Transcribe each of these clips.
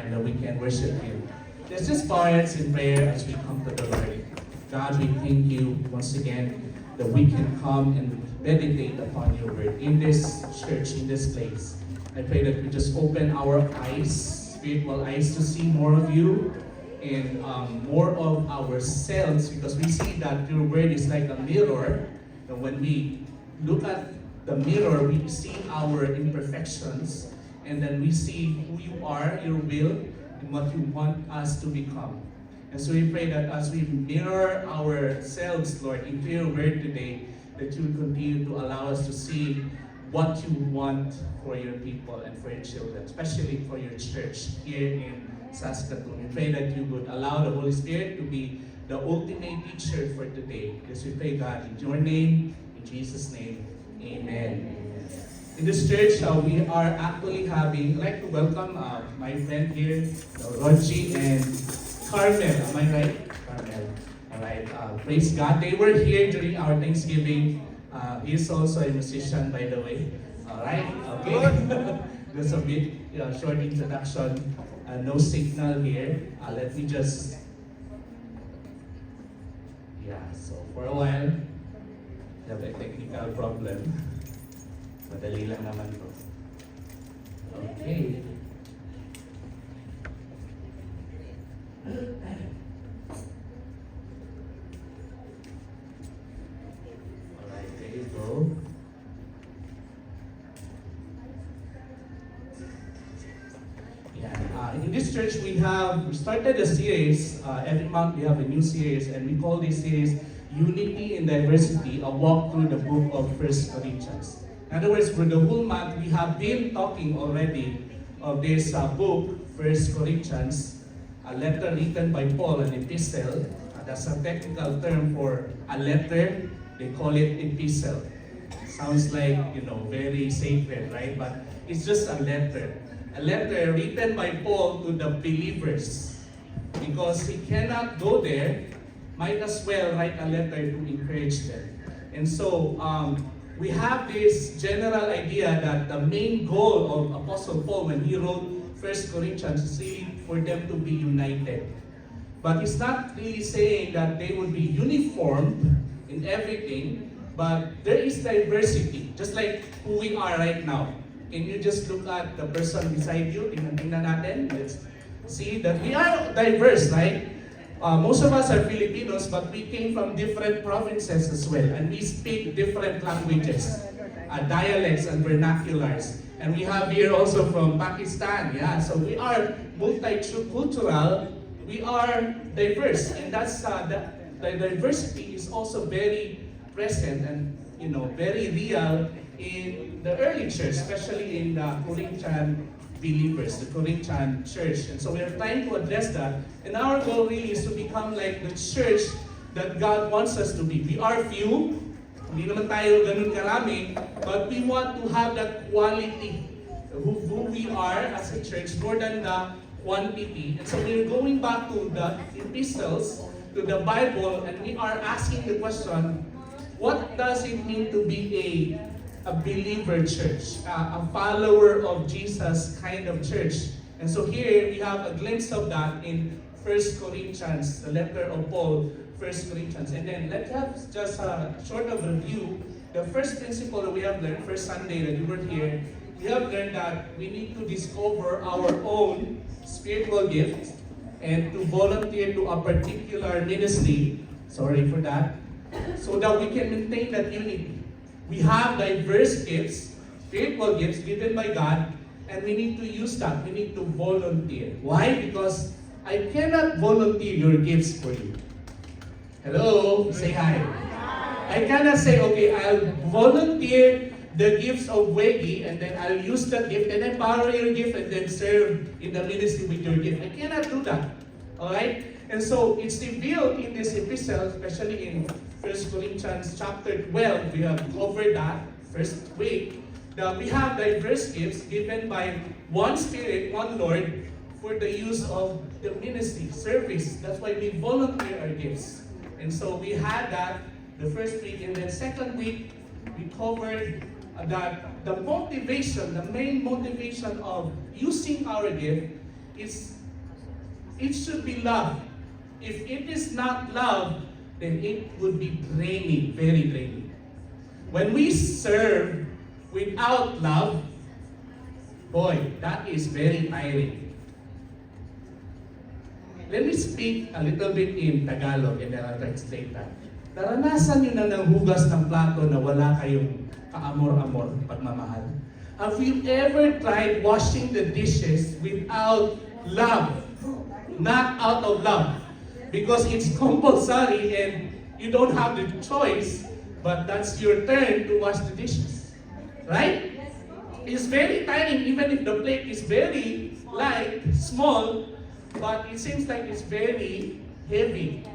time that we can worship Him. Let's just bow our heads in prayer as we come to the Lord. God, we thank you once again that we can come and meditate upon your word in this church, in this place. I pray that we just open our eyes, spiritual eyes, to see more of you and more of ourselves, because we see that your word is like a mirror. And when we look at the mirror, we see our imperfections, and then we see who you are, your will, and what you want us to become. And so we pray that as we mirror ourselves, Lord, into your word today, that you will continue to allow us to see what you want for your people and for your children, especially for your church here in Saskatoon. We pray that you would allow the Holy Spirit to be the ultimate teacher for today. Because we pray, God, in your name, in Jesus' name, amen. In this church, we are actually having, I'd like to welcome my friend here, Roji and Carmel. Am I right? Carmel. Alright, praise God. They were here during our Thanksgiving. He's also a musician, by the way. Alright, okay. Just a bit short introduction. No signal here. Let me just... Yeah, so for a while, we have a technical problem. Madali lang naman to. Okay. Alright, there you go. Yeah. In this church, we started a series. Every month we have a new series, and we call this series Unity in Diversity, a walk through the book of 1 Corinthians. In other words, for the whole month, we have been talking already of this book, 1 Corinthians, a letter written by Paul, an epistle. That's a technical term for a letter. They call it epistle. Sounds like, very sacred, right? But it's just a letter. A letter written by Paul to the believers. Because he cannot go there, might as well write a letter to encourage them. And so, we have this general idea that the main goal of Apostle Paul when he wrote 1 Corinthians is really for them to be united. But he's not really saying that they would be uniform in everything, but there is diversity, just like who we are right now. Can you just look at the person beside you? Tingnan natin. Let's see that we are diverse, right? Most of us are Filipinos, but we came from different provinces as well, and we speak different languages, dialects and vernaculars. And we have here also from Pakistan, yeah. So we are multicultural, we are diverse, and that's the diversity is also very present and very real in the early church, especially in the Corinthian believers, the Corinthian church. And so we are trying to address that. And our goal really is to become like the church that God wants us to be. We are few, hindi naman tayo ganun karami, but we want to have that quality who we are as a church more than the quantity. And so we're going back to the epistles, to the Bible, and we are asking the question, what does it mean to be a believer church, a follower of Jesus kind of church? And so here we have a glimpse of that in 1 Corinthians, the letter of Paul, 1 Corinthians. And then let's have just a short of review. The first principle that we have learned, first Sunday that you were here, we have learned that we need to discover our own spiritual gifts and to volunteer to a particular ministry, sorry for that, so that we can maintain that unity. We have diverse gifts, spiritual gifts given by God, and we need to use that. We need to volunteer. Why? Because I cannot volunteer your gifts for you. Hello? Say hi. I cannot say, okay, I'll volunteer the gifts of Wegi, and then I'll use that gift, and then borrow your gift, and then serve in the ministry with your gift. I cannot do that. Alright? And so, it's revealed in this epistle, especially in 1 Corinthians chapter 12, we have covered that first week, that we have diverse gifts given by one Spirit, one Lord, for the use of the ministry, service. That's why we volunteer our gifts. And so we had that the first week, and then second week, we covered that the motivation, the main motivation of using our gift is it should be love. If it is not love, then it would be draining, very draining. When we serve without love, boy, that is very tiring. Let me speak a little bit in Tagalog and then I'll translate that. Naranasan nyo na nanghugas ng plato na wala kayong kaamor-amor, pagmamahal? Have you ever tried washing the dishes without love? Not out of love. Because it's compulsory and you don't have the choice, but that's your turn to wash the dishes. Right? It's very tiring even if the plate is very light, small, but it seems like it's very heavy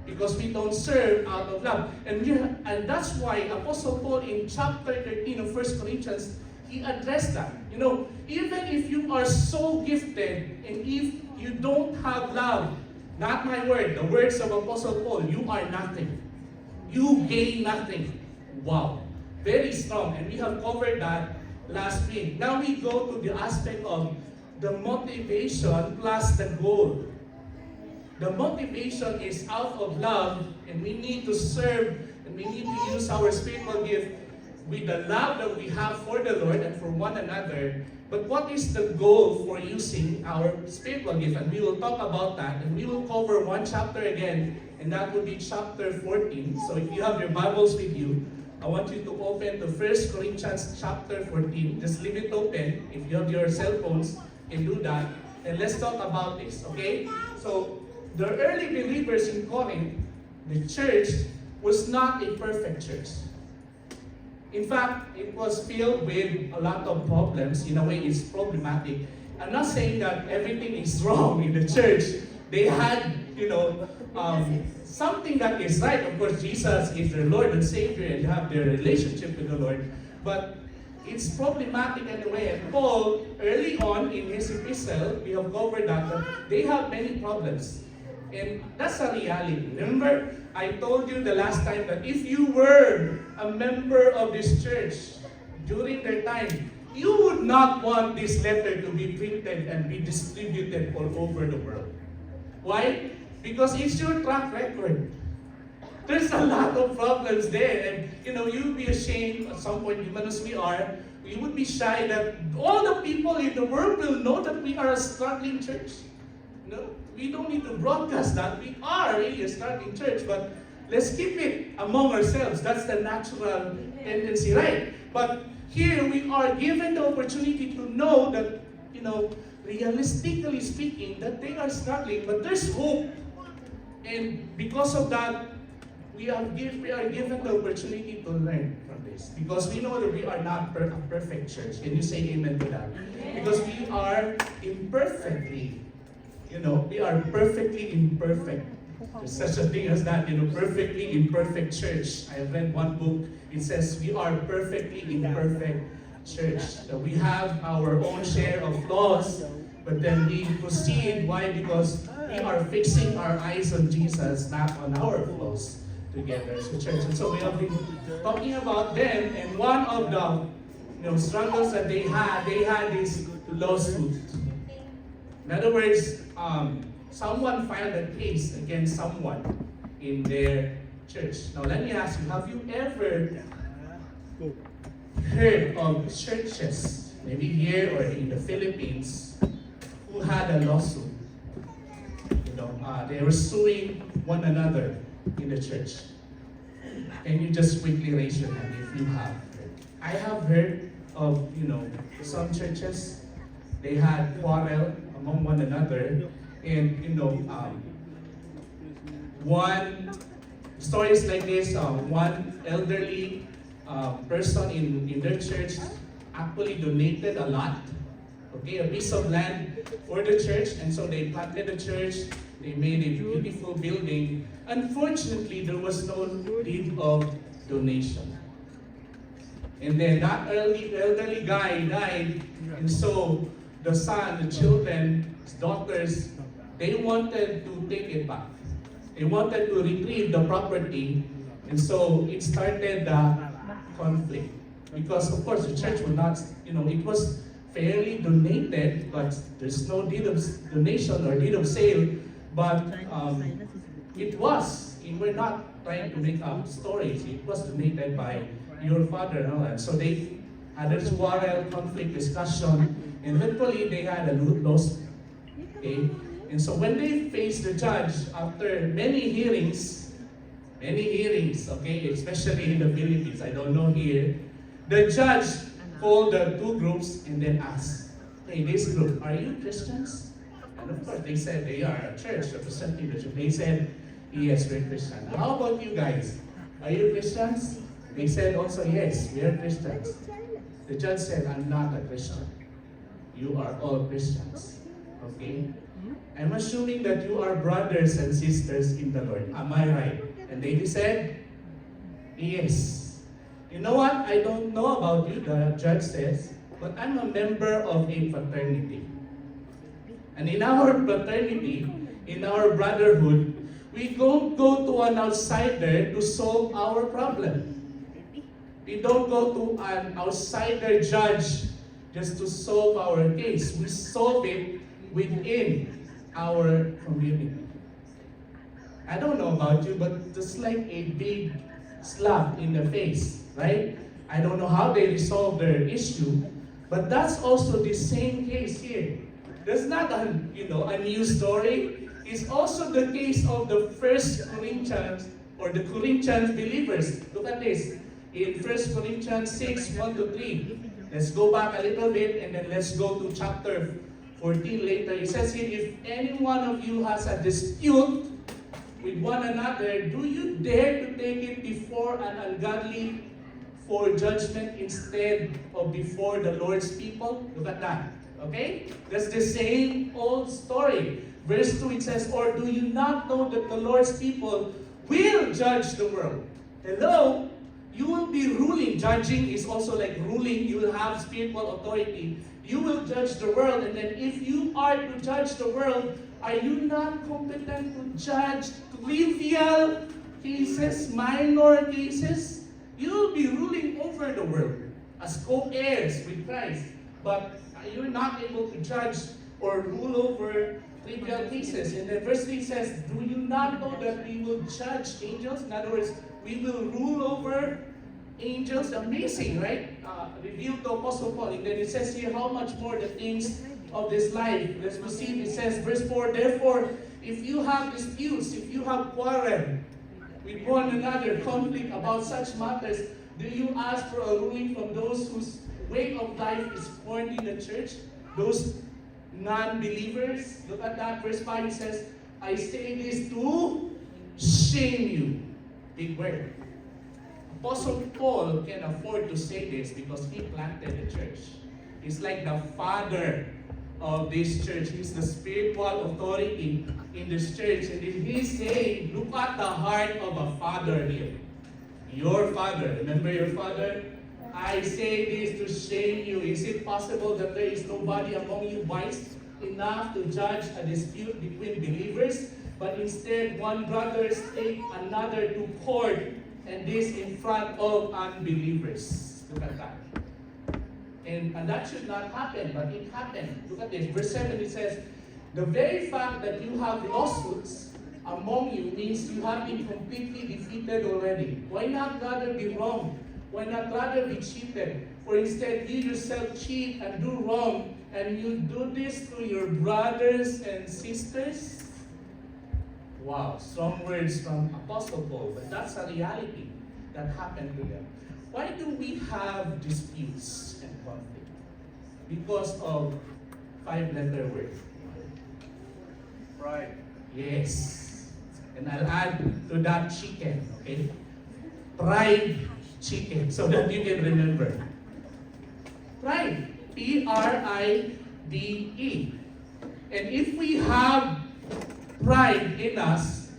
because we don't serve out of love. And that's why Apostle Paul in chapter 13 of 1 Corinthians, he addressed that. You know, even if you are so gifted and if you don't have love, not my word, the words of Apostle Paul, you are nothing. You gain nothing. Wow. Very strong. And we have covered that last week. Now we go to the aspect of the motivation plus the goal. The motivation is out of love, and we need to serve, and we need to use our spiritual gift with the love that we have for the Lord and for one another. But what is the goal for using our spiritual gift? And we will talk about that, and we will cover one chapter again, and that will be chapter 14. So if you have your Bibles with you, I want you to open to 1 Corinthians chapter 14. Just leave it open. If you have your cell phones, you can do that. And let's talk about this, okay? So the early believers in Corinth, the church, was not a perfect church. In fact, it was filled with a lot of problems. In a way, it's problematic. I'm not saying that everything is wrong in the church. They had, something that is right. Of course, Jesus is their Lord and Savior and have their relationship with the Lord. But it's problematic in a way. And Paul, early on in his epistle, we have covered that they have many problems. And that's a reality. Remember, I told you the last time that if you were a member of this church during their time, you would not want this letter to be printed and be distributed all over the world. Why? Because it's your track record. There's a lot of problems there, and you'd be ashamed at some point, even as we are. We would be shy that all the people in the world will know that we are a struggling church. No, we don't need to broadcast that. We are really a struggling church, but let's keep it among ourselves. That's the natural tendency, right? But here we are given the opportunity to know that, realistically speaking, that they are struggling, but there's hope. And because of that, we are given the opportunity to learn from this. Because we know that we are not a perfect church. Can you say amen to that? Because we are imperfectly, we are perfectly imperfect. There's such a thing as that, perfectly imperfect church. I read one book, it says we are perfectly imperfect church. So we have our own share of flaws, but then we proceed. Why? Because we are fixing our eyes on Jesus, not on our flaws together as a church. And so we have been talking about them, and one of the struggles that they had this lawsuit. In other words, someone filed a case against someone in their church. Now let me ask you, have you ever heard of churches, maybe here or in the Philippines, who had a lawsuit? They were suing one another in the church. Can you just quickly raise your hand if you have? I have heard of, some churches, they had quarrel among one another, and one stories like this, one elderly person in their church actually donated a lot, a piece of land for the church, and so they planted the church. They made a beautiful building. Unfortunately, there was no deed of donation. And then that elderly guy died, and so the son, the children, his daughters, they wanted to take it back. They wanted to retrieve the property, and so it started the conflict. Because of course the church would not, it was fairly donated, but there's no deed of donation or deed of sale. But it was. We're not trying to make up stories. It was donated by your father, no? And so they had a quarrel, conflict, discussion, and eventually they had a lawsuit. Okay? And so when they faced the judge after many hearings, okay, especially in the Philippines, I don't know here, the judge called the two groups and then asked, hey, this group, are you Christians? And of course they said they are a church representing the church. They said, yes, we're Christian. How about you guys? Are you Christians? They said also, yes, we are Christians. The judge said, I'm not a Christian. You are all Christians. Okay? I'm assuming that you are brothers and sisters in the Lord. Am I right? And they said, yes. You know what? I don't know about you, the judge says, but I'm a member of a fraternity. And in our fraternity, in our brotherhood, we don't go to an outsider to solve our problem. We don't go to an outsider judge just to solve our case. We solve it within our community. I don't know about you, but it's like a big slap in the face, right? I don't know how they resolve their issue, but that's also the same case here. That's not a new story. It's also the case of the first Corinthians or the Corinthians believers. Look at this. In 1 Corinthians 6, 1-3. Let's go back a little bit and then let's go to chapter 14 later. It says here, if any one of you has a dispute with one another, do you dare to take it before an ungodly for judgment instead of before the Lord's people? Look at that. Okay? That's the same old story. Verse 2, it says, or do you not know that the Lord's people will judge the world? Hello? You will be ruling. Judging is also like ruling. You will have spiritual authority. You will judge the world. And then if you are to judge the world, are you not competent to judge trivial cases, minor cases? You will be ruling over the world as co-heirs with Christ. But you're not able to judge or rule over trivial cases. And then verse 3 says, do you not know that we will judge angels? In other words, we will rule over angels. Amazing, right? Revealed to Apostle Paul. And then it says here, how much more the things of this life. Let's proceed. It says, verse 4, therefore, if you have disputes, if you have quarrel with one another, conflict about such matters, do you ask for a ruling from those whose way of life is foreign in the church? Those non-believers? Look at that. Verse 5 it says, I say this to shame you. Big word. Apostle Paul can afford to say this because he planted the church. He's like the father of this church. He's the spiritual authority in this church. And he's saying, look at the heart of a father here. Your father. Remember your father? I say this to shame you. Is it possible that there is nobody among you wise enough to judge a dispute between believers? But instead, one brother takes another to court, and this in front of unbelievers. Look at that. And that should not happen, but it happened. Look at this. Verse 7, it says, the very fact that you have lawsuits among you means you have been completely defeated already. Why not rather be wrong? Why not rather be cheated? For instead, you yourself cheat and do wrong, and you do this to your brothers and sisters? Wow, strong words from Apostle Paul, but that's a reality that happened to them. Why do we have disputes and conflict? Because of 5-letter word. Pride. Yes. And I'll add to that chicken, okay? Pride chicken, so that you can remember. Pride. P-R-I-D-E. And if we have pride in us,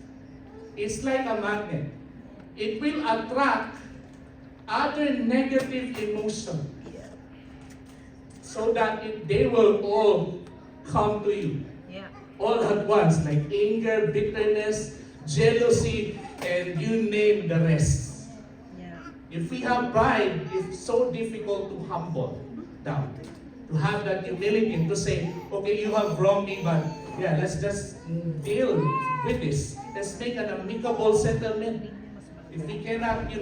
it's like a magnet. It will attract other negative emotions so that they will all come to you. Yeah. All at once, like anger, bitterness, jealousy, and you name the rest. Yeah. If we have pride, it's so difficult to humble down, to To have that humility and to say, okay, you have wronged me, but yeah, let's just deal with this. Let's make an amicable settlement. If we cannot,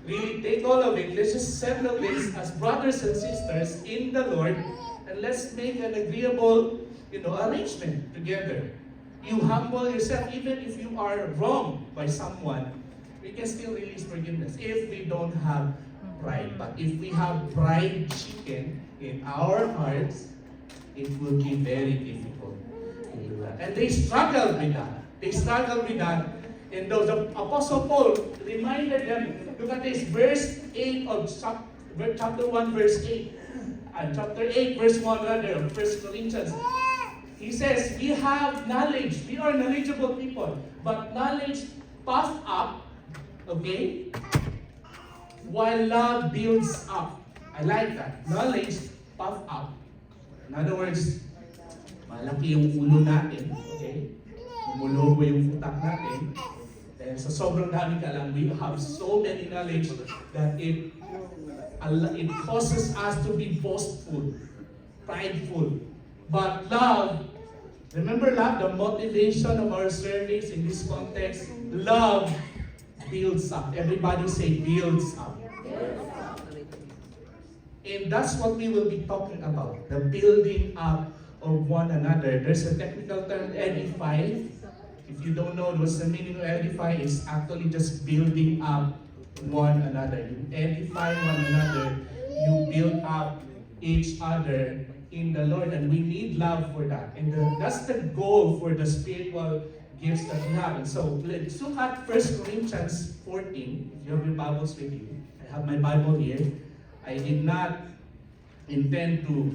really take all of it, let's just settle this as brothers and sisters in the Lord, and let's make an agreeable, arrangement together. You humble yourself, even if you are wronged by someone, we can still release forgiveness if we don't have pride. But if we have pride chicken in our hearts, it will be very difficult to do that. And they struggled with that. And the Apostle Paul reminded them, look at this, verse 8 of chapter 1, verse 8. And chapter 8, verse 1 rather, of 1 Corinthians. He says, we have knowledge. We are knowledgeable people. But knowledge puffed up, okay? While love builds up. I like that. Knowledge puffed up. In other words, malaki yung ulo natin, okay? Umulobo yung utak natin. And sa sobrang dami ka lang, we have so many knowledge that it causes us to be boastful, prideful. But love, remember love, the motivation of our service in this context, love builds up. Everybody say builds up. And that's what we will be talking about, the building up of one another. There's a technical term, edify. If you don't know what's the meaning of edify, it's actually just building up one another. You edify one another, you build up each other in the Lord, and we need love for that. And that's the goal for the spiritual gifts that we have. And so let's look at 1 Corinthians 14. If you have your Bibles with you, I have my Bible here. I did not intend to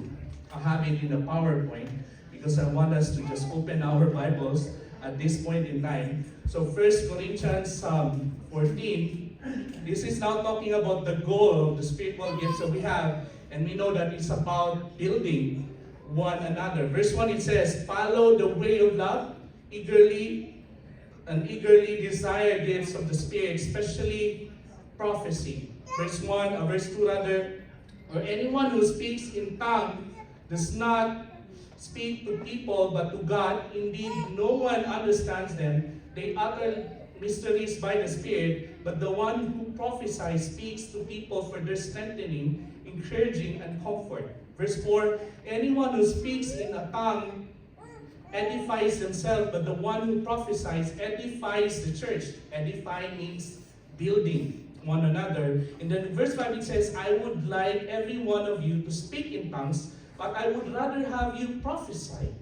have it in a PowerPoint because I want us to just open our Bibles at this point in time. So 1 Corinthians 14, this is now talking about the goal of the spiritual gifts that we have, and we know that it's about building one another. Verse 1, it says, follow the way of love, eagerly desire gifts of the Spirit, especially prophecy. Verse 2 rather, or anyone who speaks in tongue does not speak to people but to God. Indeed, no one understands them. They utter mysteries by the Spirit, but the one who prophesies speaks to people for their strengthening, encouraging, and comfort. Verse 4, anyone who speaks in a tongue edifies himself, but the one who prophesies edifies the church. Edify means building one another. And then in verse 5 it says, I would like every one of you to speak in tongues, but I would rather have you prophesy.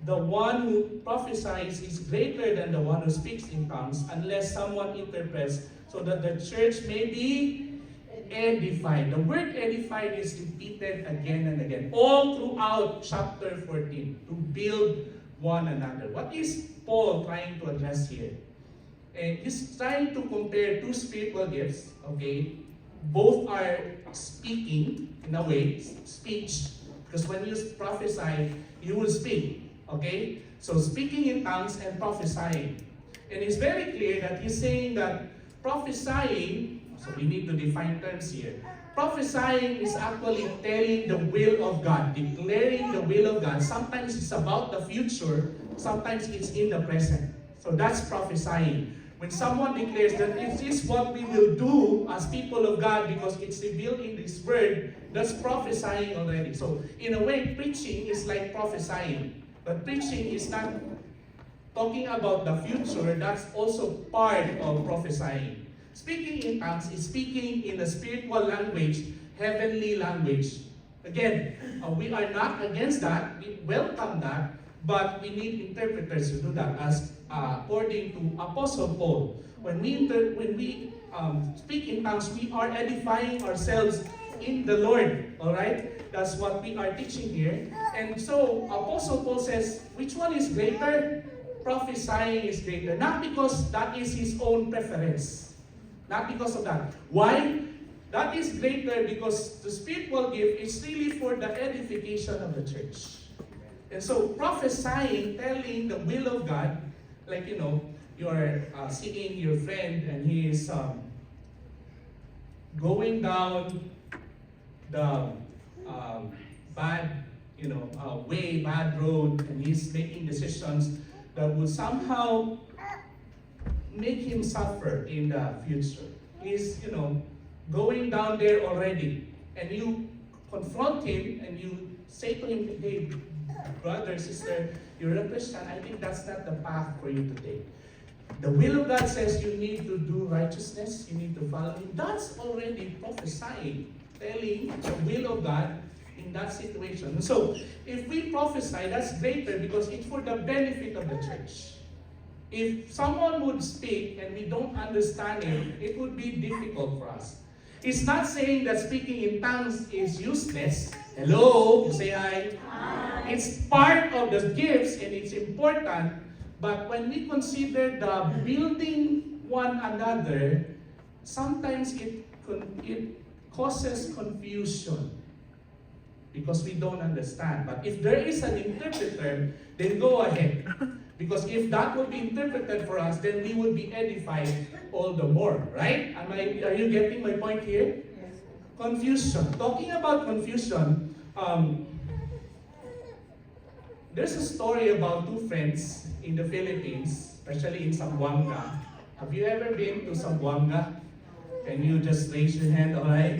The one who prophesies is greater than the one who speaks in tongues, unless someone interprets, so that the church may be edified. The word edified is repeated again and again, all throughout chapter 14, to build one another. What is Paul trying to address here? He's trying to compare two spiritual gifts, okay? Both are speaking, in a way, speech, because when you prophesy, you will speak, okay? So speaking in tongues and prophesying. And it's very clear that he's saying that prophesying, so we need to define terms here. Prophesying is actually telling the will of God, declaring the will of God. Sometimes it's about the future, sometimes it's in the present. So that's prophesying. When someone declares that this is what we will do as people of God because it's revealed in this word, that's prophesying already. So in a way, preaching is like prophesying. But preaching is not talking about the future, that's also part of prophesying. Speaking in tongues is speaking in a spiritual language, heavenly language. Again, we are not against that, we welcome that, but we need interpreters to do that, as according to Apostle Paul. When we speak in tongues, we are edifying ourselves in the Lord. All right? That's what we are teaching here. And so Apostle Paul says, which one is greater? Prophesying is greater. Not because that is his own preference. Not because of that. Why? That is greater because the spiritual gift is really for the edification of the church. And so prophesying, telling the will of God, like you are seeing your friend and he is going down the bad, way, bad road, and he's making decisions that will somehow make him suffer in the future. He's, going down there already, and you confront him and you say to him, hey, brother, sister, you're a Christian, I think that's not the path for you to take. The will of God says you need to do righteousness, you need to follow him. That's already prophesying, telling the will of God in that situation. So, if we prophesy, that's greater because it's for the benefit of the church. If someone would speak and we don't understand him, it would be difficult for us. It's not saying that speaking in tongues is useless. Hello, you say hi. Hi. It's part of the gifts and it's important. But when we consider the building one another, sometimes it causes confusion because we don't understand. But if there is an interpreter, then go ahead. Because if that would be interpreted for us, then we would be edified all the more, right? Are you getting my point here? Yes. Confusion. Talking about confusion, there's a story about two friends in the Philippines, especially in Zamboanga. Have you ever been to Zamboanga? Can you just raise your hand, all right?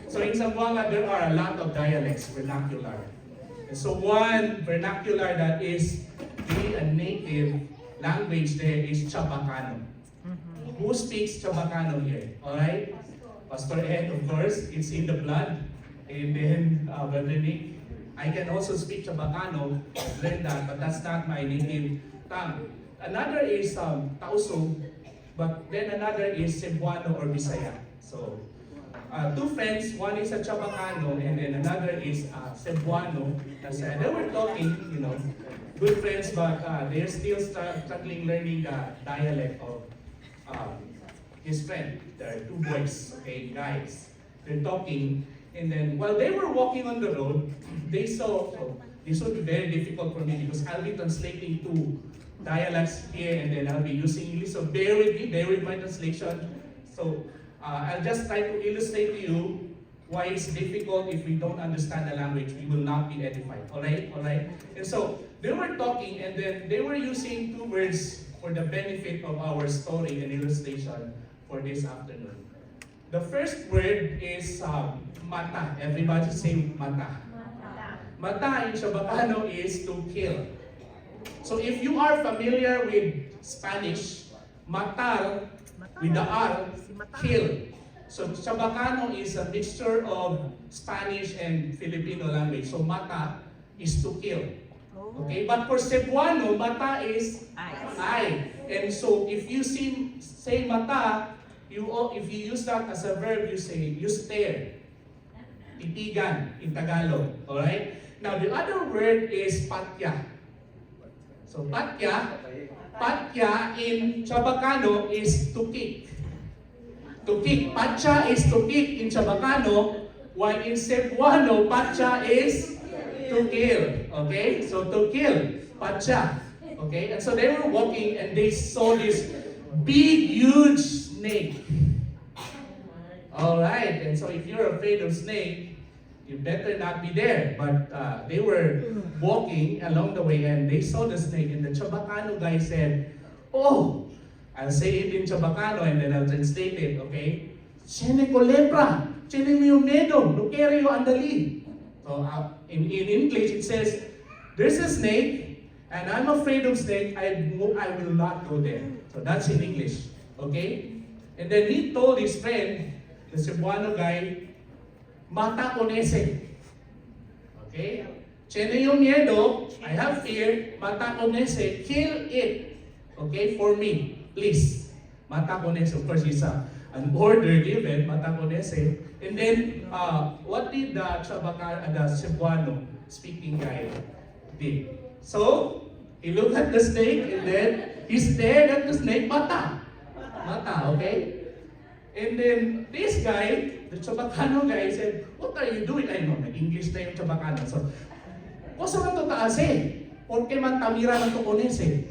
So in Zamboanga, there are a lot of dialects, vernacular. And so one vernacular that is a native language there is Chabacano. Who speaks Chabacano here? All right? Pastor Ed, of course, it's in the blood. And then Brother Nick, I can also speak Chabacano, I've learned that, but that's not my native tongue. Another is Tauso, but then another is Cebuano or Bisaya. So, two friends, one is a Chabacano and then another is Cebuano. They were talking, good friends, but they're still struggling learning the dialect of his friend. There are two boys, okay, guys. They're talking, and then while they were walking on the road, they saw, this would be very difficult for me because I'll be translating two dialects here and then I'll be using English. So bear with me, bear with my translation. So I'll just try to illustrate to you why it's difficult if we don't understand the language. We will not be edified. All right? And so they were talking and then they were using two words for the benefit of our story and illustration for this afternoon. The first word is mata. Everybody say mata. Mata in Chabacano is to kill. So if you are familiar with Spanish, matar with the R, kill. So Chabacano is a mixture of Spanish and Filipino language. So mata is to kill. Okay, but for Cebuano, mata is eye. And so if you say mata, if you use that as a verb, you stare. Titigan in Tagalog. Alright? Now the other word is patya. So patya in Chabacano is to kick. To kick. Patya is to kick in Chabacano, while in Cebuano, patya is to kill. Okay? So to kill. Patya. Okay? And so they were walking and they saw this big, huge snake. Alright. And so if you're afraid of snake, you better not be there. But they were walking along the way and they saw the snake. And the Chabacano guy said, oh, I'll say it in Chabacano and then I'll translate it, okay? Tiene culebra, tiene miedo, no quiero andali. So in English it says, there's a snake and I'm afraid of snake, I will not go there. So that's in English, okay? And then he told his friend, the Cebuano guy, mata con ese. Okay? Tiene miedo, I have fear, mata con ese, kill it. Okay, for me, please. Mata con ese. Of course, it's an order given, mata con ese. And then, what did the Cebuano speaking guy did? So, he looked at the snake and then he stared at the snake, mata. Mata, okay? And then this guy, the Chabacano guy, said, what are you doing? I know, nag-English na yung Chabacano. So, kosa man to taas eh. Porque man tamira ng tukones eh.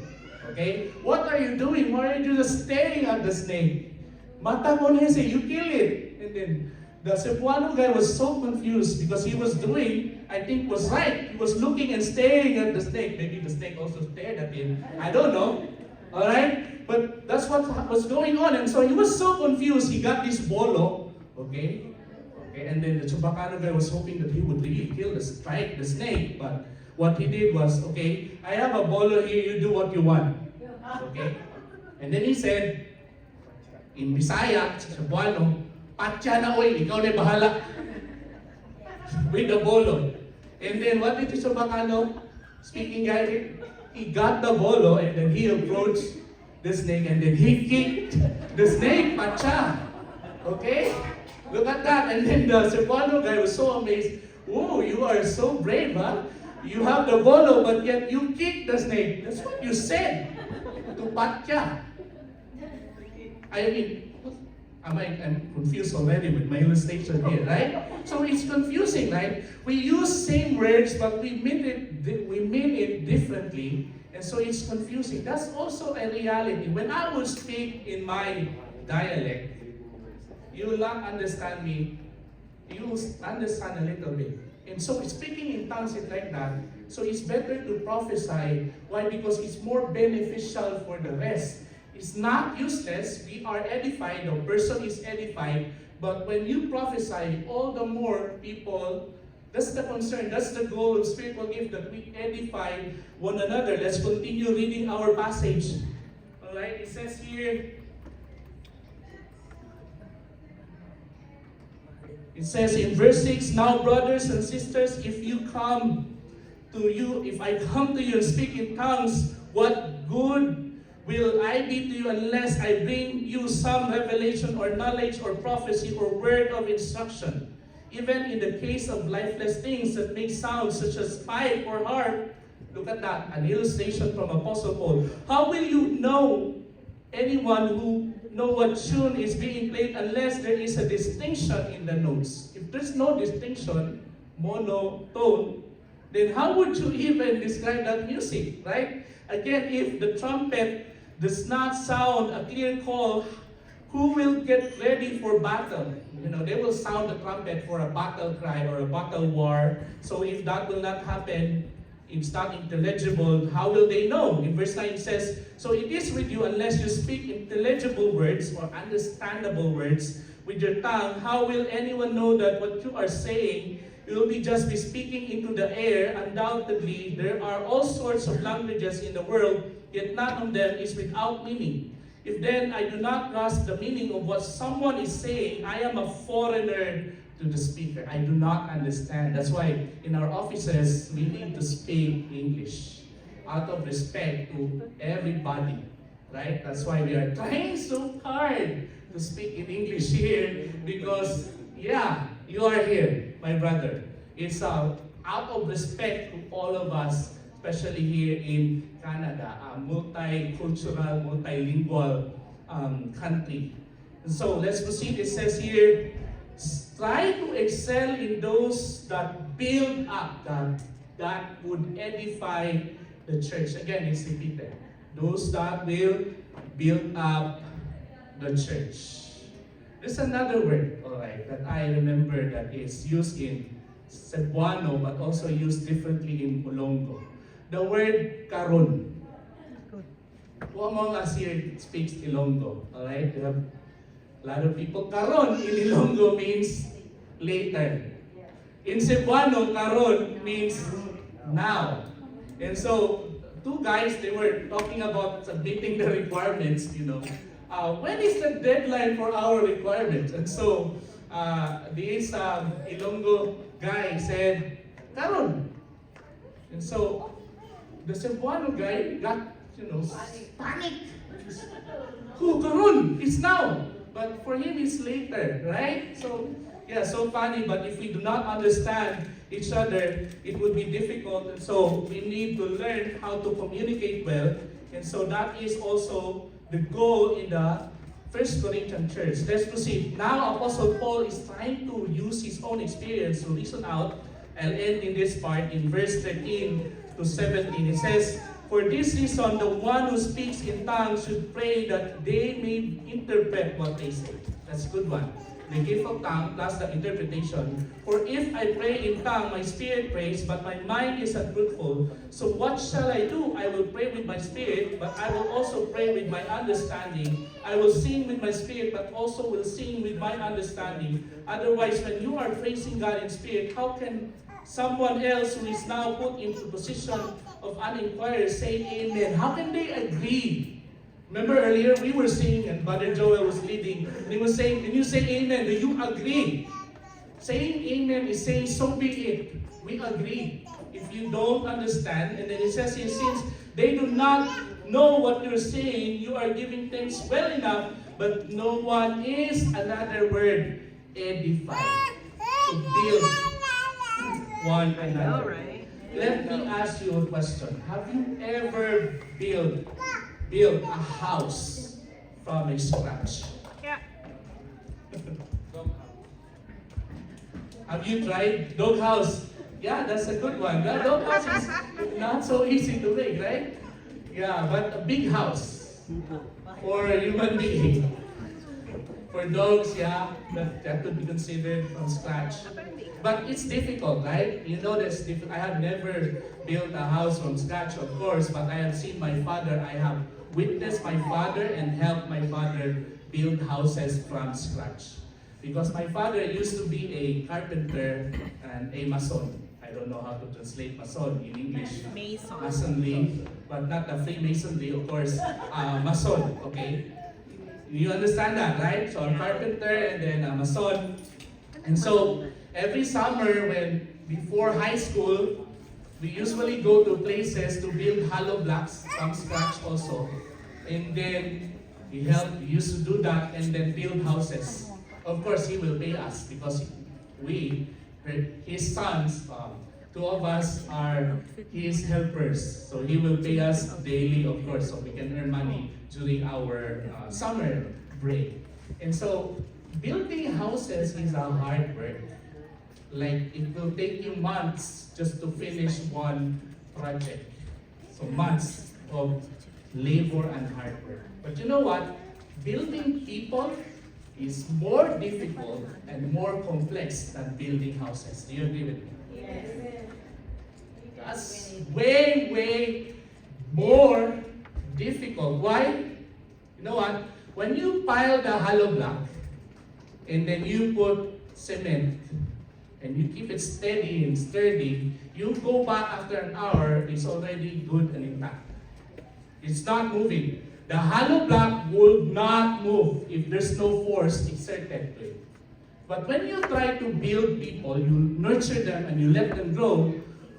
Okay? What are you doing? Why are you just staring at the snake? Mata konese, you kill it. And then, the Cebuano guy was so confused because he was doing I think, was right. He was looking and staring at the snake. Maybe the snake also stared at him. I don't know. Alright? But that's what was going on. And so he was so confused. He got this bolo. Okay? And then the Chupacano guy was hoping that he would really strike the snake. But what he did was, okay, I have a bolo here. You do what you want. Okay? And then he said, in Bisaya, sa Cebuano, patya na oy, ikaw na bahala. With the bolo. And then what did the Chupacano speaking guy? He got the bolo and then he approached the snake and then he kicked the snake, patya. Okay? Look at that. And then the Cebuano guy was so amazed. Oh, you are so brave, huh? You have the bolo, but yet you kicked the snake. That's what you said to patya. I mean, I'm confused already with my illustration here, right? So it's confusing, right? We use same words, but we mean it differently, and so it's confusing. That's also a reality. When I would speak in my dialect, you will not understand me. You will understand a little bit. And so speaking in tongues is like that. So it's better to prophesy. Why? Because it's more beneficial for the rest. It's not useless. We are edified. The person is edified. But when you prophesy, all the more people, that's the concern. That's the goal of spiritual gift, that we edify one another. Let's continue reading our passage. All right. It says here, it says in verse 6, now brothers and sisters, if I come to you and speak in tongues, what good will I be to you unless I bring you some revelation or knowledge or prophecy or word of instruction? Even in the case of lifeless things that make sounds such as pipe or harp, look at that, an illustration from Apostle Paul. How will you know anyone who know what tune is being played unless there is a distinction in the notes? If there's no distinction, monotone, then how would you even describe that music, right? Again, if the trumpet does not sound a clear call, who will get ready for battle? They will sound the trumpet for a battle cry or a battle war. So if that will not happen, it's not intelligible, how will they know? In verse 9 it says, so it is with you unless you speak intelligible words or understandable words with your tongue. How will anyone know that what you are saying? You will just be speaking into the air. Undoubtedly, there are all sorts of languages in the world, yet none of them is without meaning. If then I do not grasp the meaning of what someone is saying, I am a foreigner to the speaker. I do not understand. That's why in our offices, we need to speak English out of respect to everybody, right? That's why we are trying so hard to speak in English here because, yeah, you are here, my brother. It's out of respect to all of us, especially here in Canada, a multicultural, multilingual country. And so let's proceed. It says here, try to excel in those that build up, that would edify the church. Again, it's repeated. Those that will build up the church. There's another word, all right, that I remember that is used in Cebuano but also used differently in Ilonggo. The word karon. Who among us here speaks Ilonggo? All right, we have a lot of people. Karon in Ilonggo means later. In Cebuano, karon means now. And so, two guys, they were talking about submitting the requirements, when is the deadline for our requirements? And so, this Ilonggo guy said, karon. And so, the Cebuano guy got, panic. Who, karon? It's now. But for him, it's later, right? So, yeah, so funny. But if we do not understand each other, it would be difficult. And so, we need to learn how to communicate well. And so, that is also the goal in the First Corinthian church. Let's proceed. Now, Apostle Paul is trying to use his own experience to reason out. I'll end in this part in verse 13 to 17. It says, for this reason, the one who speaks in tongues should pray that they may interpret what they say. That's a good one. the gift of tongue plus the interpretation. For if I pray in tongue, my spirit prays, but my mind is unfruitful. So what shall I do? I will pray with my spirit, but I will also pray with my understanding. I will sing with my spirit, but also will sing with my understanding. Otherwise, when you are praising God in spirit, how can someone else who is now put into position of an inquirer say amen? How can they agree? Remember earlier we were singing and Brother Joel was leading and he was saying, when you say amen, do you agree? Saying amen is saying, so be it. We agree. If you don't understand, and then it says here, since they do not know what you're saying, you are giving things well enough, but no one is, another word, edified. To build one another. Let me ask you a question. Have you ever built a house from a scratch? Yeah. Have you tried doghouse? Yeah, that's a good one. That doghouse is not so easy to make, right? Yeah, but a big house for a human being. For dogs, yeah, that could be considered from scratch. But it's difficult, right? You know that's difficult. I have never built a house from scratch, of course, but I have seen my father. I have witnessed my father and helped my father build houses from scratch. Because my father used to be a carpenter and a mason. I don't know how to translate mason in English. Mason. Masonry, but not a Freemasonry, of course. Mason, okay? You understand that, right? So a carpenter and then a mason. And so every summer before high school, we usually go to places to build hollow blocks from scratch also. And then we used to do that and then build houses. Of course, he will pay us because his sons, two of us are his helpers. So he will pay us daily, of course, so we can earn money during our summer break. And so building houses is a hard work. Like it will take you months just to finish one project. So months of labor and hard work. But you know what? Building people is more difficult and more complex than building houses. Do you agree with me? Yes. That's way more difficult. Why? You know what? When you pile the hollow block and then you put cement and you keep it steady and sturdy, you go back after an hour, it's already good and intact. It's not moving. The hollow block will not move if there's no force exerted to it. But when you try to build people, you nurture them and you let them grow,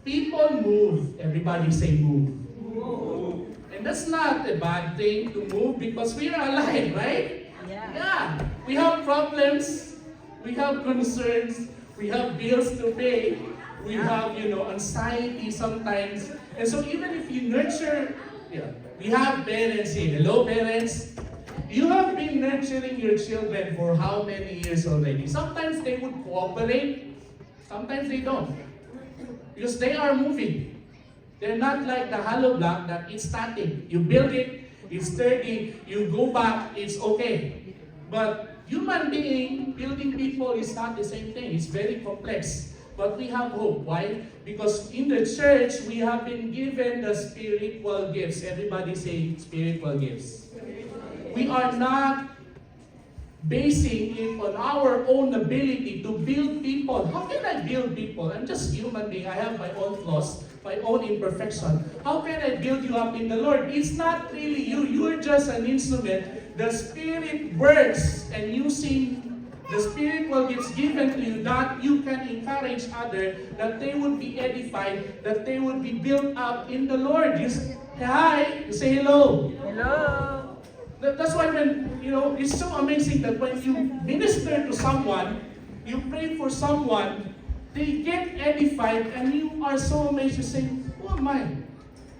people move. Everybody say move. Move. And that's not a bad thing to move because we are alive, right? Yeah. We have problems, we have concerns, we have bills to pay, we have, anxiety sometimes. And so even if you nurture, we have parents here. Hello, parents. You have been nurturing your children for how many years already? Sometimes they would cooperate, sometimes they don't. Because they are moving. They're not like the hollow block that it's static. You build it, it's sturdy, you go back, it's okay. But human being, building people is not the same thing. It's very complex. But we have hope. Why? Because in the church, we have been given the spiritual gifts. Everybody say spiritual gifts. We are not basing it on our own ability to build people. How can I build people? I'm just human being. I have my own flaws, my own imperfection. How can I build you up in the Lord? It's not really you. You're just an instrument. The Spirit works, and using the spiritual gifts given to you, that you can encourage others, that they would be edified, that they would be built up in the Lord. You say hi, you say hello. Hello. That's why it's so amazing that when you minister to someone, you pray for someone, they get edified, and you are so amazed. You say, who am I?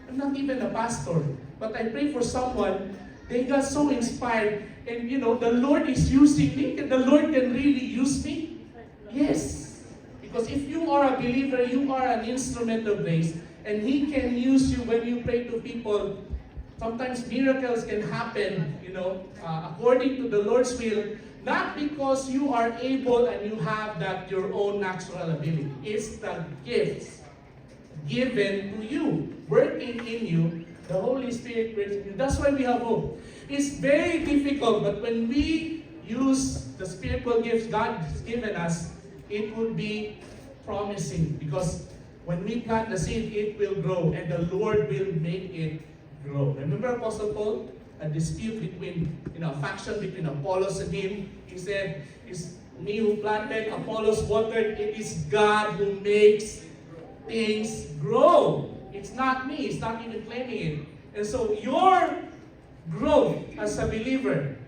I'm not even a pastor, but I pray for someone. They got so inspired, and the Lord is using me, and the Lord can really use me. Yes, because if you are a believer, you are an instrument of grace, and He can use you when you pray to people. Sometimes miracles can happen, according to the Lord's will. Not because you are able and you have that your own natural ability. It's the gifts given to you, working in you. The Holy Spirit works in you. That's why we have hope. It's very difficult, but when we use the spiritual gifts God has given us, it will be promising, because when we plant the seed, it will grow, and the Lord will make it grow. Remember Apostle Paul? A dispute between, a faction between Apollos and him. He said, "It's me who planted, Apollos watered. It is God who makes things grow. It's not me. It's not even claiming it." And so your growth as a believer,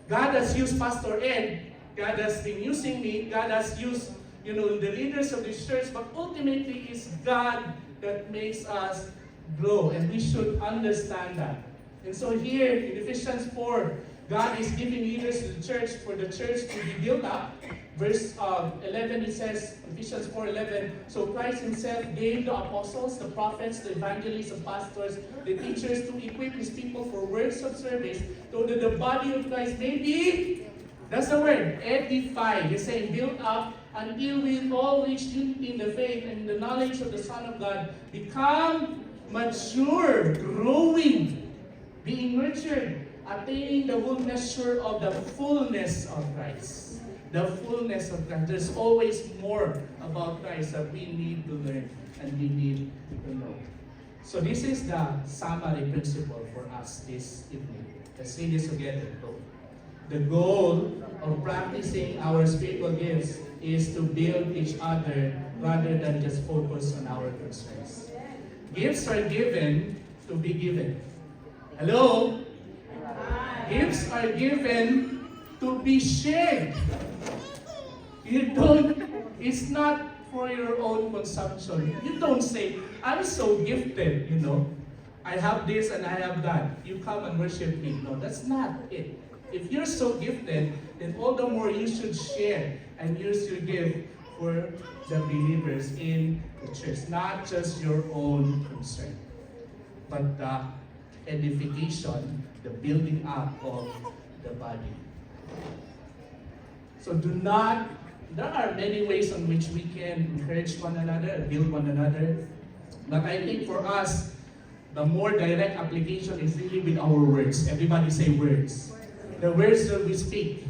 God has used Pastor Ed. God has been using me. God has used, the leaders of this church. But ultimately, it's God that makes us grow. And we should understand that. And so here in Ephesians 4, God is giving leaders to the church for the church to be built up. Verse 11, it says, Ephesians 4:11, "So Christ himself gave the apostles, the prophets, the evangelists, the pastors, the teachers to equip his people for works of service, so that the body of Christ may be," that's the word, "edified." He's saying built up until we all reach unity in the faith and in the knowledge of the Son of God, become mature, growing, being nurtured, attaining the whole measure of the fullness of Christ. The fullness of Christ. There's always more about Christ that we need to learn and we need to know. So this is the summary principle for us this evening. Let's say this together. The goal of practicing our spiritual gifts is to build each other rather than just focus on our concerns. Gifts are given to be given. Hello? Gifts are given to be shared. It's not for your own consumption. You don't say, "I'm so gifted, I have this and I have that. You come and worship me." No, that's not it. If you're so gifted, then all the more you should share and use your gift for the believers in the church. Not just your own concern, but the edification, the building up of the body. So there are many ways in which we can encourage one another, build one another. But I think for us, the more direct application is really with our words. Everybody say words. The words that we speak.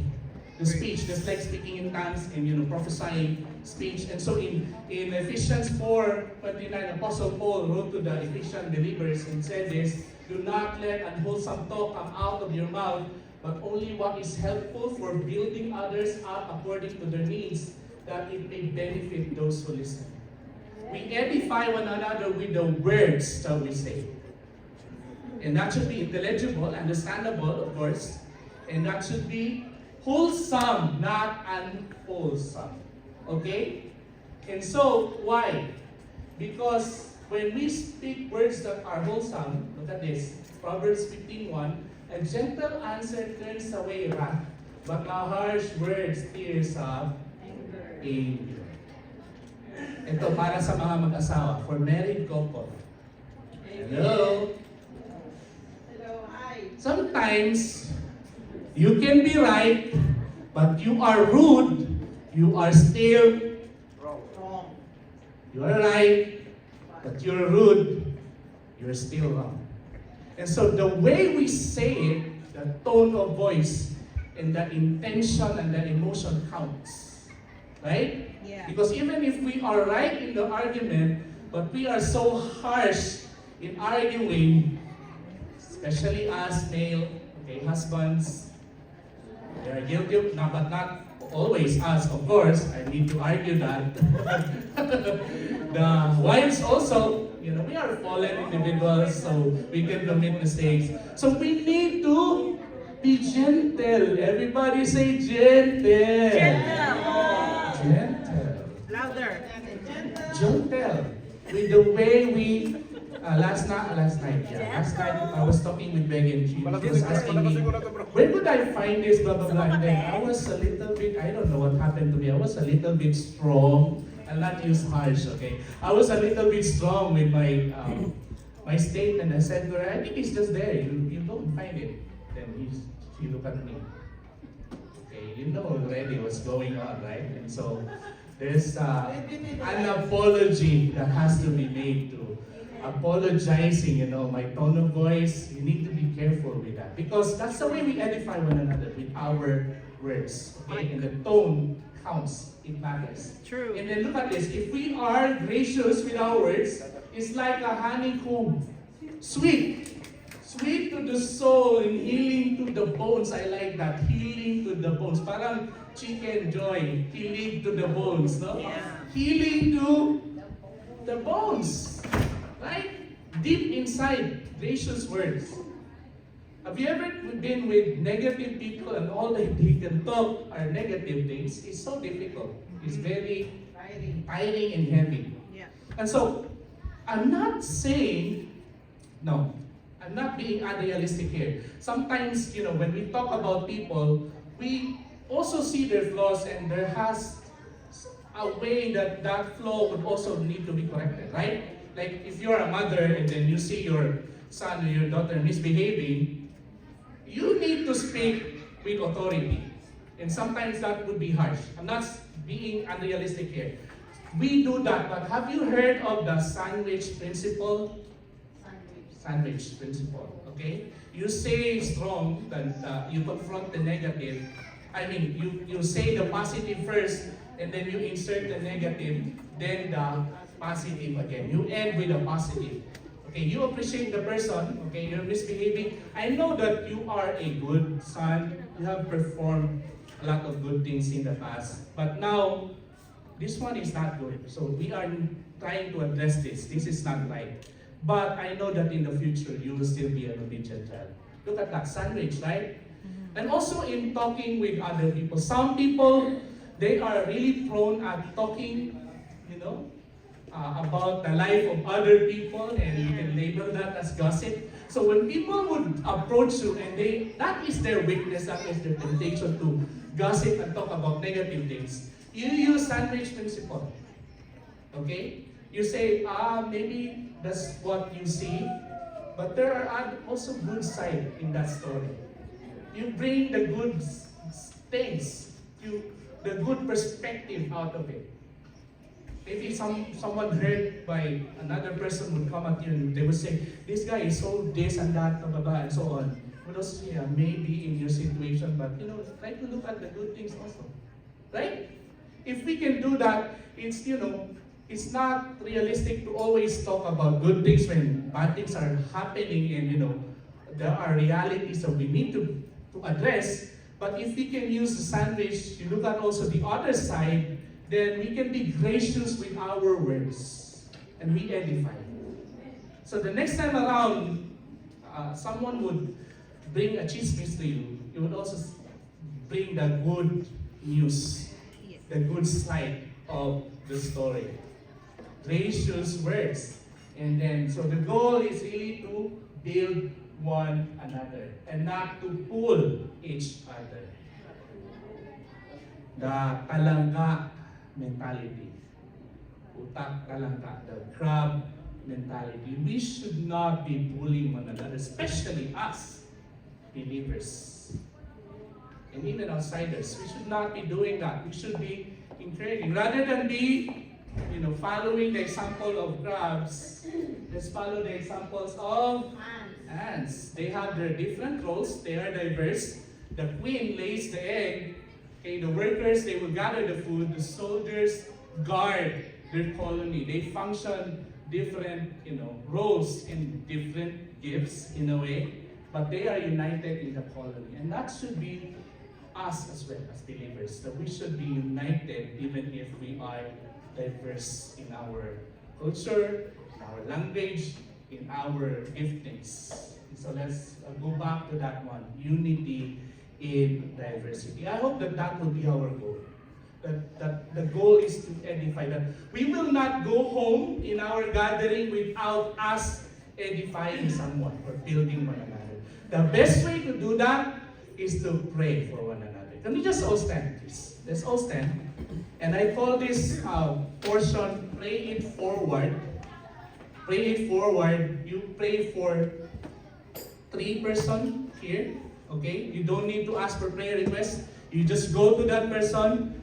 The speech, just like speaking in tongues and prophesying speech. And so in Ephesians 4:29, Apostle Paul wrote to the Ephesian believers and said this, "Do not let unwholesome talk come out of your mouth, but only what is helpful for building others up according to their needs, that it may benefit those who listen." We edify one another with the words that we say. And that should be intelligible, understandable, of course. And that should be wholesome, not unwholesome. Okay? And so, why? Because when we speak words that are wholesome, look at this, Proverbs 15:1, "A gentle answer turns away wrath, but a harsh word stirs up anger." Ito para sa mga mag-asawa, for married couple. Hello? Hello, hi. Sometimes, you can be right, but you are rude, you are still Wrong. You are right, but you're rude, you're still wrong. And so the way we say it, the tone of voice, and the intention and the emotion counts. Right? Yeah. Because even if we are right in the argument, but we are so harsh in arguing, especially as male, husbands, they are guilty, but not always us, of course. I need to argue that. The wives also, we are fallen individuals, so we can commit mistakes. So we need to be gentle. Everybody say gentle. Gentle. Louder. Gentle. With the way we last night I was talking with Megan. She was asking me, where could I find this, blah, blah, blah. And then I was a little bit, I don't know what happened to me. I was a little bit strong. I'll not use harsh, okay? I was a little bit strong with my my statement. I said to her, I think it's just there. You don't find it. Then she looked at me. Okay, you know already what's going on, right? And so there's an apology that has to be made to apologizing, my tone of voice. You need to be careful with that because that's the way we edify one another with our words. Okay, and the tone counts. It matters. True. And then look at this. If we are gracious with our words, it's like a honeycomb. Sweet. Sweet to the soul and healing to the bones. I like that. Healing to the bones. Parang chicken joy. Healing to the bones, no? Yeah. Healing to the bones. Right? Deep inside, gracious words. Have you ever been with negative people and all they can talk are negative things? It's so difficult. It's very tiring and heavy. Yeah. And so, I'm not saying, no, I'm not being unrealistic here. Sometimes, when we talk about people, we also see their flaws and there has a way that that flaw would also need to be corrected, right? Like if you're a mother and then you see your son or your daughter misbehaving, you need to speak with authority. And sometimes that would be harsh. I'm not being unrealistic here. We do that, but have you heard of the sandwich principle? Sandwich principle, okay? You say strong, that you confront the negative. I mean, you say the positive first, and then you insert the negative, then the positive again. You end with a positive. Okay, you appreciate the person, okay, you're misbehaving. I know that you are a good son. You have performed a lot of good things in the past. But now, this one is not good. So we are trying to address this. This is not right. But I know that in the future, you will still be an obedient child. Look at that sandwich, right? And also in talking with other people. Some people, they are really prone at talking, about the life of other people, and you can label that as gossip. So when people would approach you and that is their weakness, that is their temptation to gossip and talk about negative things, you use sandwich principle. Okay? You say, maybe that's what you see, but there are also good side in that story. You bring the good things, the good perspective out of it. Maybe someone hurt by another person would come at you and they would say, this guy is so this and that, blah, blah, blah, and so on. But also, maybe in your situation, but try to look at the good things also. Right? If we can do that, it's not realistic to always talk about good things when bad things are happening and there are realities that we need to address. But if we can use the sandwich, you look at also the other side, then we can be gracious with our words and we edify. So the next time around, someone would bring a chismis to you, you would also bring the good news, the good side of the story. Gracious words. And then, so the goal is really to build one another and not to pull each other. The kalangka mentality. Utak kalangka, the crab mentality. We should not be pulling one another, especially us, believers. And even outsiders. We should not be doing that. We should be encouraging. Rather than be following the example of crabs, let's follow the examples of ants. They have their different roles. They are diverse. The queen lays the egg. Okay, the workers, they will gather the food. The soldiers guard their colony. They function different, roles and different gifts in a way, but they are united in the colony. And that should be us as well as believers, that we should be united even if we are diverse in our culture, in our language, in our giftings. So let's go back to that one, unity in diversity. I hope that will be our goal. That the goal is to edify, that we will not go home in our gathering without us edifying someone or building one another. The best way to do that is to pray for one another. Can we just all stand, please? Let's all stand. And I call this portion, pray it forward. Pray it forward. You pray for 3 persons here. Okay? You don't need to ask for prayer requests. You just go to that person,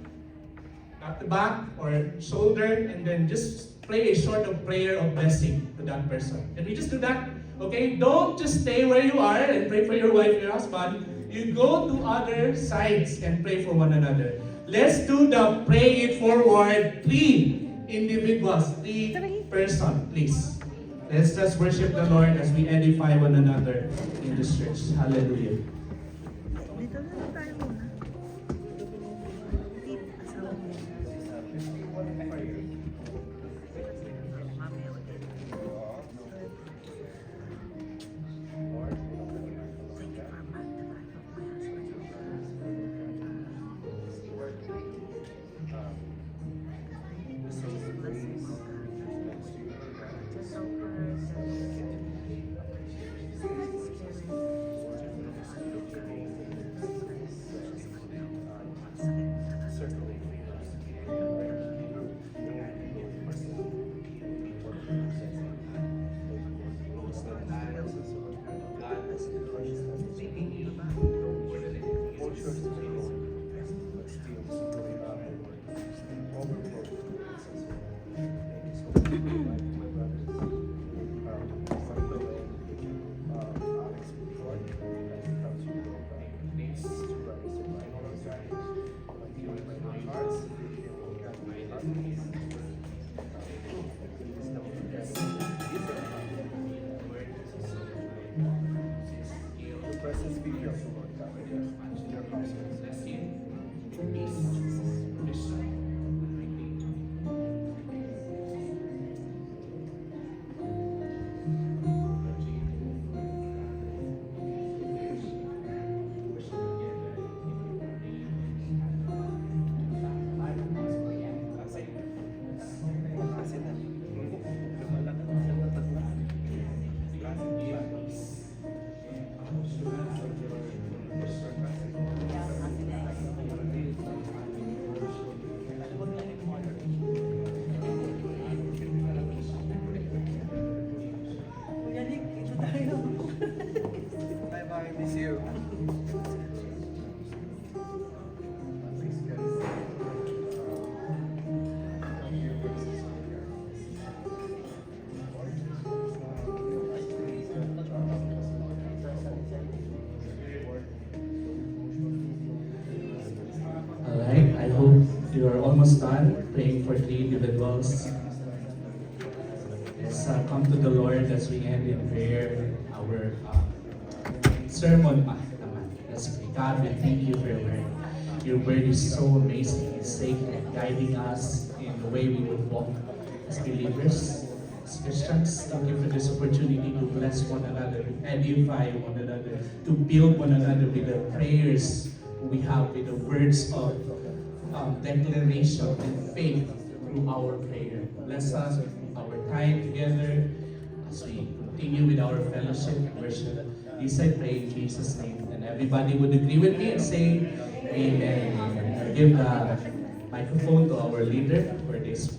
at the back or shoulder, and then just pray a short of prayer of blessing to that person. Can we just do that? Okay? Don't just stay where you are and pray for your wife, your husband. You go to other sides and pray for one another. Let's do the pray it forward. 3 individuals, 3 person, please. Let's just worship the Lord as we edify one another in this church. Hallelujah. Dito na lang tayo muna. Asawa mo. Mamaya ulit. Thank you for magnifying my husband. Blessing mo, God. Just help her. Presence be careful, Lord God, in their households. Bye-bye, miss you. Alright, I hope you are almost done praying for 3 individuals. Let's come to the Lord as we end in prayer our sermon. Let's pray. God, we thank you for your word. Your word is so amazing. It's sacred, guiding us in the way we would walk as believers, as Christians. Thank you for this opportunity to bless one another, to edify one another, to build one another with the prayers we have, with the words of declaration and faith through our prayer. Bless us with our time together as we continue with our fellowship and worship. This I pray in Jesus' name. And everybody would agree with me and say, Amen. I give the microphone to our leader for this